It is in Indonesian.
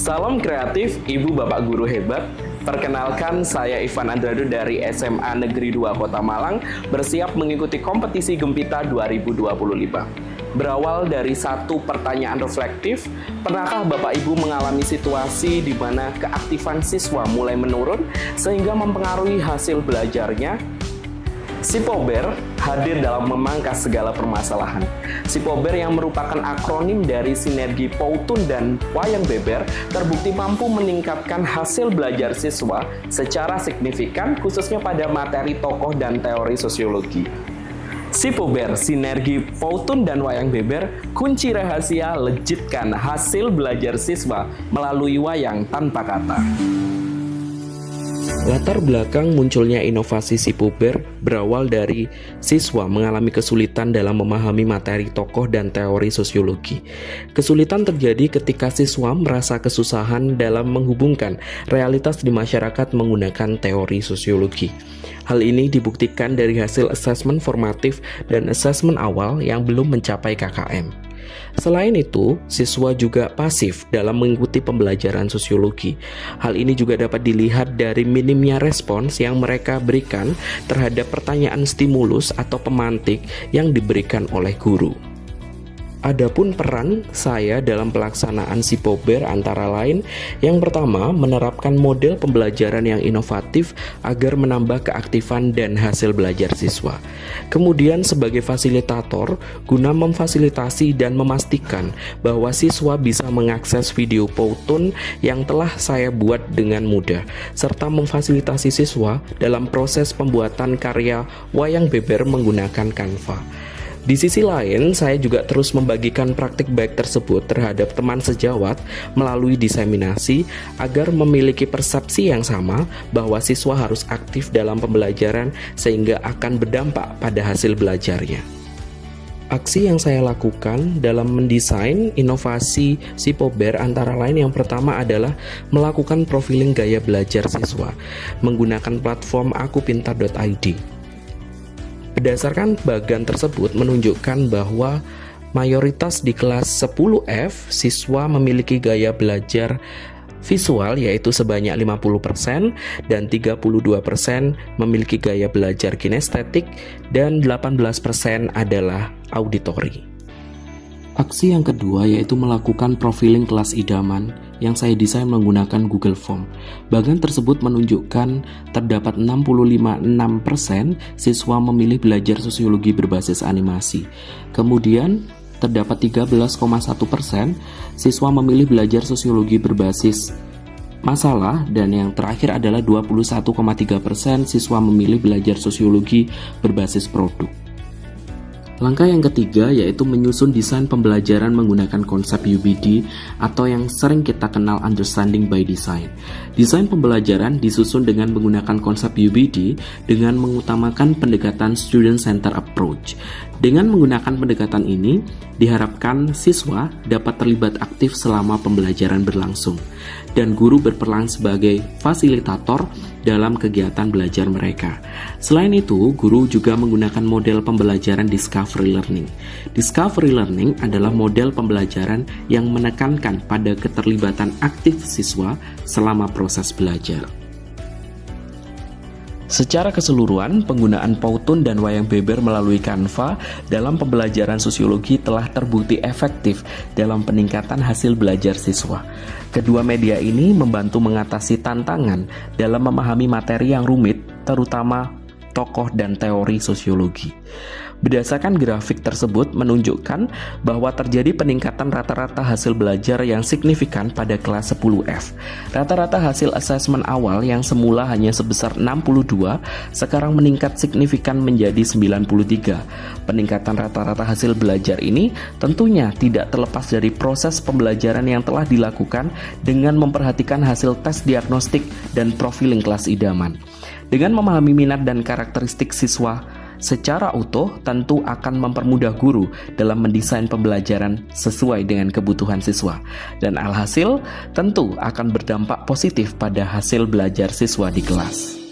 Salam kreatif, Ibu Bapak Guru hebat. Perkenalkan, saya Ivan Andrado dari SMA Negeri 2 Kota Malang, bersiap mengikuti kompetisi Gempita 2025. Berawal dari satu pertanyaan reflektif, pernahkah Bapak Ibu mengalami situasi di mana keaktifan siswa mulai menurun sehingga mempengaruhi hasil belajarnya? Sipober hadir dalam memangkas segala permasalahan. Sipober yang merupakan akronim dari sinergi Powtoon dan Wayang Beber terbukti mampu meningkatkan hasil belajar siswa secara signifikan khususnya pada materi tokoh dan teori sosiologi. Sipober, sinergi Powtoon dan Wayang Beber, kunci rahasia lejitkan hasil belajar siswa melalui wayang tanpa kata. Latar belakang munculnya inovasi Sipober berawal dari siswa mengalami kesulitan dalam memahami materi tokoh dan teori sosiologi. Kesulitan terjadi ketika siswa merasa kesusahan dalam menghubungkan realitas di masyarakat menggunakan teori sosiologi. Hal ini dibuktikan dari hasil asesmen formatif dan asesmen awal yang belum mencapai KKM. Selain itu, siswa juga pasif dalam mengikuti pembelajaran sosiologi. Hal ini juga dapat dilihat dari minimnya respons yang mereka berikan terhadap pertanyaan stimulus atau pemantik yang diberikan oleh guru. Adapun peran saya dalam pelaksanaan Sipober antara lain, yang pertama, menerapkan model pembelajaran yang inovatif agar menambah keaktifan dan hasil belajar siswa. Kemudian sebagai fasilitator, guna memfasilitasi dan memastikan bahwa siswa bisa mengakses video Powtoon yang telah saya buat dengan mudah, serta memfasilitasi siswa dalam proses pembuatan karya Wayang Beber menggunakan Canva. Di sisi lain, saya juga terus membagikan praktik baik tersebut terhadap teman sejawat melalui diseminasi agar memiliki persepsi yang sama bahwa siswa harus aktif dalam pembelajaran sehingga akan berdampak pada hasil belajarnya. Aksi yang saya lakukan dalam mendesain inovasi Sipober antara lain yang pertama adalah melakukan profiling gaya belajar siswa menggunakan platform akupintar.id. Berdasarkan bagan tersebut menunjukkan bahwa mayoritas di kelas 10F siswa memiliki gaya belajar visual yaitu sebanyak 50% dan 32% memiliki gaya belajar kinestetik dan 18% adalah auditori. Aksi yang kedua yaitu melakukan profiling kelas idaman yang saya desain menggunakan Google Form. Bagan tersebut menunjukkan terdapat 65,6% siswa memilih belajar sosiologi berbasis animasi. Kemudian terdapat 13,1% siswa memilih belajar sosiologi berbasis masalah, dan yang terakhir adalah 21,3% siswa memilih belajar sosiologi berbasis produk. Langkah yang ketiga yaitu menyusun desain pembelajaran menggunakan konsep UBD atau yang sering kita kenal Understanding by Design. Desain pembelajaran disusun dengan menggunakan konsep UBD dengan mengutamakan pendekatan Student Center Approach. Dengan menggunakan pendekatan ini, diharapkan siswa dapat terlibat aktif selama pembelajaran berlangsung, dan guru berperan sebagai fasilitator dalam kegiatan belajar mereka. Selain itu, guru juga menggunakan model pembelajaran Discovery Learning. Discovery Learning adalah model pembelajaran yang menekankan pada keterlibatan aktif siswa selama proses belajar. Secara keseluruhan, penggunaan Powtoon dan Wayang Beber melalui Canva dalam pembelajaran sosiologi telah terbukti efektif dalam peningkatan hasil belajar siswa. Kedua media ini membantu mengatasi tantangan dalam memahami materi yang rumit, terutama tokoh dan teori sosiologi. Berdasarkan grafik tersebut menunjukkan bahwa terjadi peningkatan rata-rata hasil belajar yang signifikan pada kelas 10F. Rata-rata hasil asesmen awal yang semula hanya sebesar 62, sekarang meningkat signifikan menjadi 93. Peningkatan rata-rata hasil belajar ini tentunya tidak terlepas dari proses pembelajaran yang telah dilakukan dengan memperhatikan hasil tes diagnostik dan profiling kelas idaman. Dengan memahami minat dan karakteristik siswa secara utuh, tentu akan mempermudah guru dalam mendesain pembelajaran sesuai dengan kebutuhan siswa, dan alhasil tentu akan berdampak positif pada hasil belajar siswa di kelas.